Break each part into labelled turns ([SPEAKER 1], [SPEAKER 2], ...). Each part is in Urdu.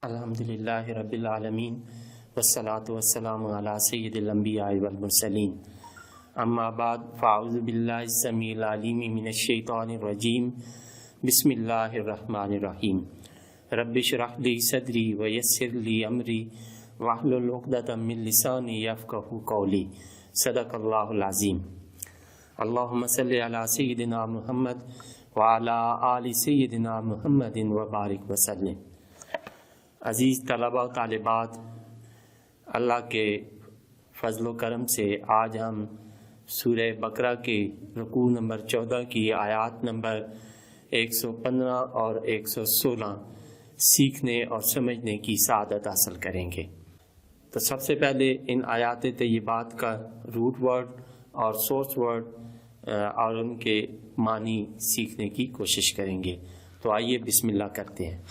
[SPEAKER 1] الحمدللہ رب العالمین والصلاة والسلام علی سید الانبیاء والمرسلین اما بعد فاعوذ باللہ السمیع العلیم من الشیطان الرجیم بسم اللہ الرحمن الرحیم رب اشرح لی صدری ویسر لی امری واحلل عقدۃ من لسانی یفقہوا قولی صدق اللہ العظیم اللہم صلی علی سیدنا محمد وعلی آل سیدنا محمد وبارک وسلم۔ عزیز طلبہ و طالبات، اللہ کے فضل و کرم سے آج ہم سورہ بقرہ کے رکوع نمبر 14 کی آیات نمبر 115 اور 116 سیکھنے اور سمجھنے کی سعادت حاصل کریں گے۔ تو سب سے پہلے ان آیات طیبات کا روٹ ورڈ اور سورس ورڈ اور ان کے معنی سیکھنے کی کوشش کریں گے۔ تو آئیے بسم اللہ کرتے ہیں۔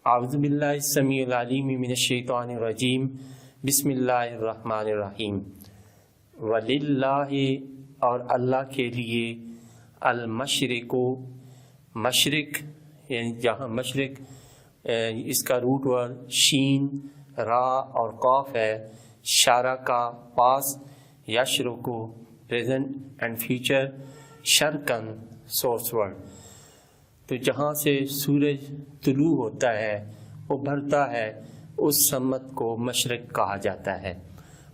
[SPEAKER 1] اعوذ باللہ السمیع العلیم من الشیطان الرجیم بسم اللہ الرحمن الرحیم۔ وللہ اور اللہ کے لیے المشرق مشرق یعنی جہاں مشرق اس کا روٹ ورڈ شین را اور قاف ہے، شارکا پاس، یشرکو پریزنٹ اینڈ فیوچر، شرکن سورس ورڈ۔ تو جہاں سے سورج طلوع ہوتا ہے ابھرتا ہے اس سمت کو مشرق کہا جاتا ہے۔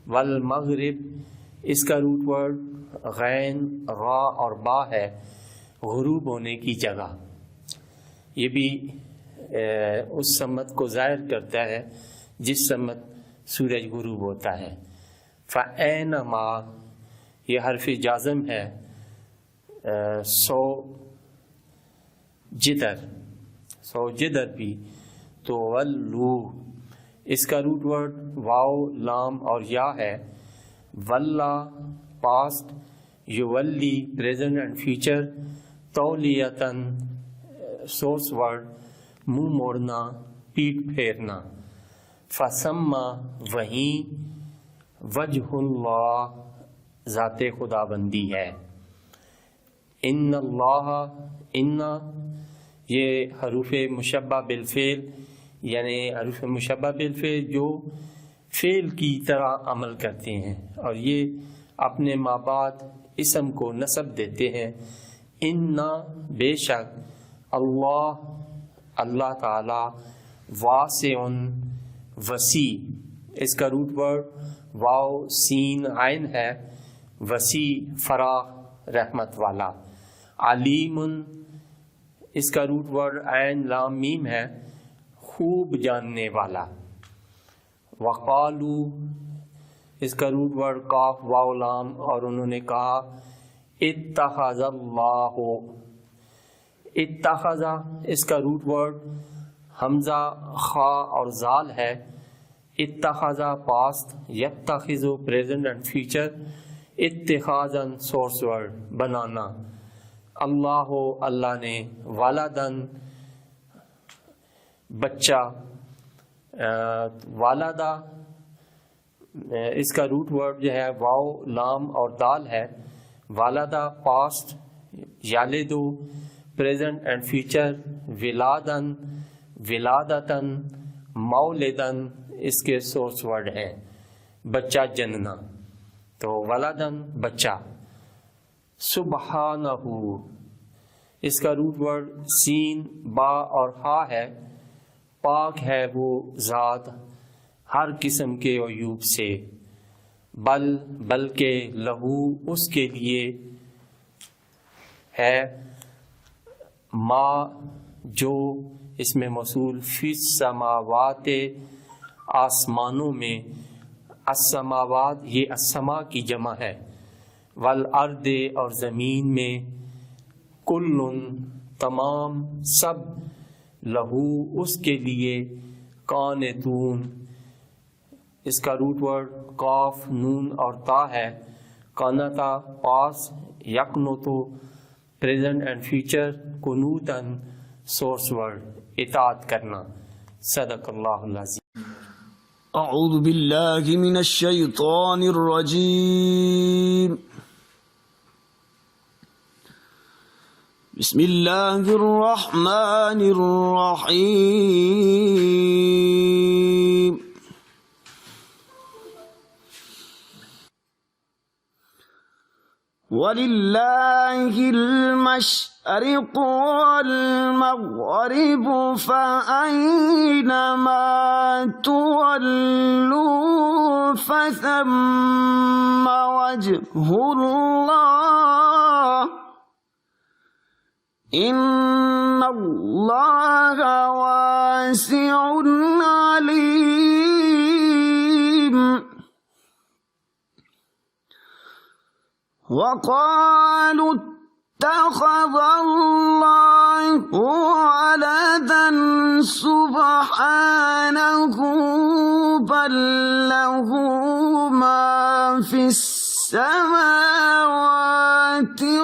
[SPEAKER 1] والمغرب اس کا روٹ ورڈ غین غا اور با ہے، غروب ہونے کی جگہ، یہ بھی اس سمت کو ظاہر کرتا ہے جس سمت سورج غروب ہوتا ہے۔ فَأَيْنَمَا یہ حرف جازم ہے، سو جدر بھی، تو ولو اس کا روٹ ورڈ واو لام اور یا ہے، ولا پاسٹ، یولی پریزنٹ اینڈ فیوچر، تولیتن سورس ورڈ منہ موڑنا پیٹ پھیرنا، فسما وہیں، وجہ اللہ ذات خدا بندی ہے، ان اللہ ان یہ حروف مشبہ بالفعل یعنی حروف مشبہ بالفعل جو فعل کی طرح عمل کرتے ہیں اور یہ اپنے مابعد اسم کو نسب دیتے ہیں۔ انا بے شک اللہ تعالی واسع وسیع، اس کا روٹ ورڈ واو سین عین ہے، وسیع فراخ رحمت والا۔ علیم اس کا روٹ ورڈ عین لام میم ہے، خوب جاننے والا۔ وقالو اس کا روٹ ورڈ قاف واو لام اور انہوں نے کہا اتخذ اللہ، اتخذ اس کا روٹ ورڈ حمزہ خا اور زال ہے، اتخذ پاسٹ، یتخذ پریزنٹ اینڈ فیوچر، اتخاذن سورس ورڈ بنانا۔ اللہ نے والدن بچہ، والدہ اس کا روٹ ورڈ جو ہے واو لام اور دال ہے، والدہ پاسٹ، یالدو پریزنٹ اینڈ فیوچر، ولادن ولادتن، مولدن اس کے سورس ورڈ ہیں بچہ جننا، تو ولدن بچہ۔ سبحانہ اس کا روٹ ورڈ سین با اور ہا ہے، پاک ہے وہ ذات ہر قسم کے عیوب سے، بلکہ لہو اس کے لیے ہے، ما جو اس میں موصول، فی السماوات آسمانوں میں، السماوات یہ السما کی جمع ہے، والارض اور زمین میں، کل تمام سب، لہو اس کے لیے، قانتون اس کا روٹ ورڈ قاف نون اور تا ہے، قانتا پاس، یقنتو پریزنٹ اینڈ فیوچر، قنوتن سورس ورڈ اطاعت کرنا۔ صدق اللہ العظیم۔
[SPEAKER 2] اعوذ باللہ من الشیطان الرجیم، بسم اللہ الرحمن الرحیم۔ وَلِلَّهِ الْمَشْرِقُ وَالْمَغْرِبُ فَأَيْنَمَا تُوَلُّوا فَثَمَّ وَجْهُ اللَّهِ إِنَّ اللَّهَ وَاسِعٌ عَلِيمٌ. وَقَالُوا اتَّخَذَ اللَّهُ وَلَدًا سُبْحَانَهُ بَل لَّهُ مَا فِي السَّمَاوَاتِ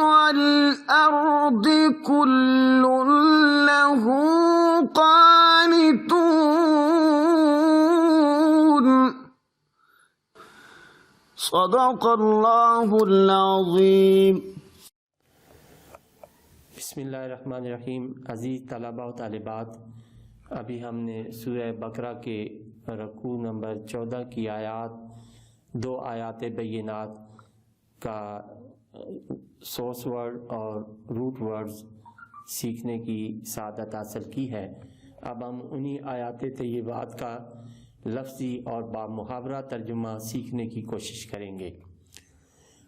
[SPEAKER 2] وَالْأَرْضِ كُلٌّ لَّهُ قَانِتُونَ. صدق اللہ العظیم.
[SPEAKER 1] بسم اللہ الرحمن الرحیم. عزیز طلباء و طالبات، ابھی ہم نے سورہ بقرہ کے رکوع نمبر 14 کی آیات، 2 آیات بینات کا سورس ورڈ اور روٹ ورڈز سیکھنے کی سعادت حاصل کی ہے. اب ہم انہی آیات طیبات کا لفظی اور بامحاورہ ترجمہ سیکھنے کی کوشش کریں گے.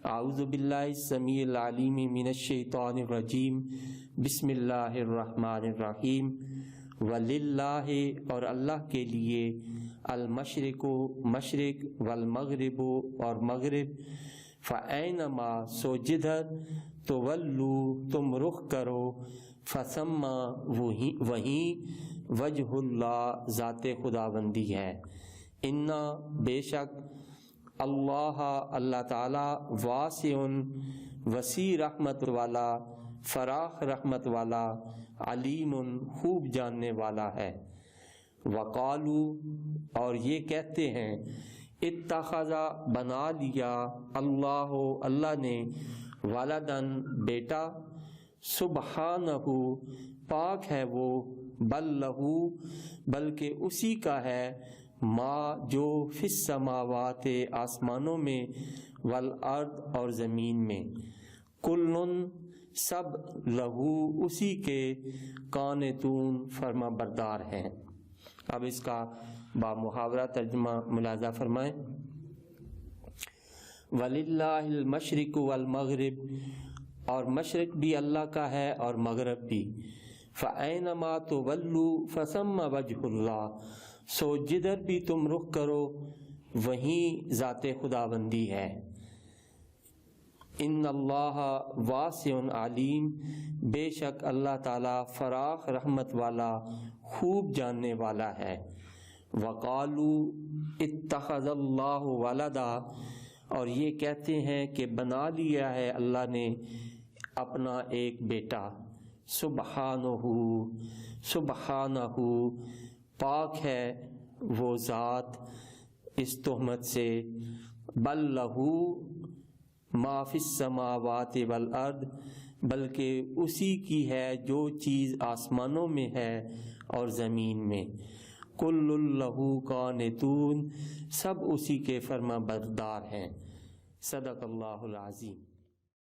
[SPEAKER 1] اعوذ باللہ السمیع العلیم من الشیطان الرجیم. بسم اللہ الرحمن الرحیم. وللہ، اور اللہ کے لیے، المشرق، مشرق، والمغرب، اور مغرب، فأینما، سو جدھر، تولو، تم رخ کرو، فثم، وہیں، وجہ اللہ، ذات خداوندی ہے. انا، بے شک، اللہ، اللہ تعالی، واسع، وسیع رحمت والا، فراخ رحمت والا، علیم، خوب جاننے والا ہے. وقالو، اور یہ کہتے ہیں، اتخذ، بنا لیا، اللہ، اللہ نے، ولدن، بیٹا، سبحانہ، پاک ہے وہ، بل لہو، بلکہ اسی کا ہے، ما، جو، فی السماوات، آسمانوں میں، والارض، اور زمین میں، کلن، سب، لہو، اسی کے، قانتون، فرما بردار ہیں. اب اس کا بامحاورہ ترجمہ ملاحظہ فرمائیں. وَلِلَّهِ الْمَشْرِقُ وَالْمَغْرِبُ، اور مشرق بھی اللہ کا ہے اور مغرب بھی. فَأَيْنَمَا تُوَلُّوا فَثَمَّ وَجْهُ اللَّهِ، سو جدھر بھی تم رخ کرو وہیں ذات خداوندی ہے. ان اللہ واسع علیم، بے شک اللہ تعالی فراخ رحمت والا، خوب جاننے والا ہے. وقالو، اتخذ اللہ ولدا، اور یہ کہتے ہیں کہ بنا لیا ہے اللہ نے اپنا ایک بیٹا. سبحانہ، سبحانہ، پاک ہے وہ ذات اس تہمت سے. بل لہو ما فی السماوات والارض، بلکہ اسی کی ہے جو چیز آسمانوں میں ہے اور زمین میں. کل لہو قانتون، سب اسی کے فرما بردار ہیں. صدق اللہ العظیم.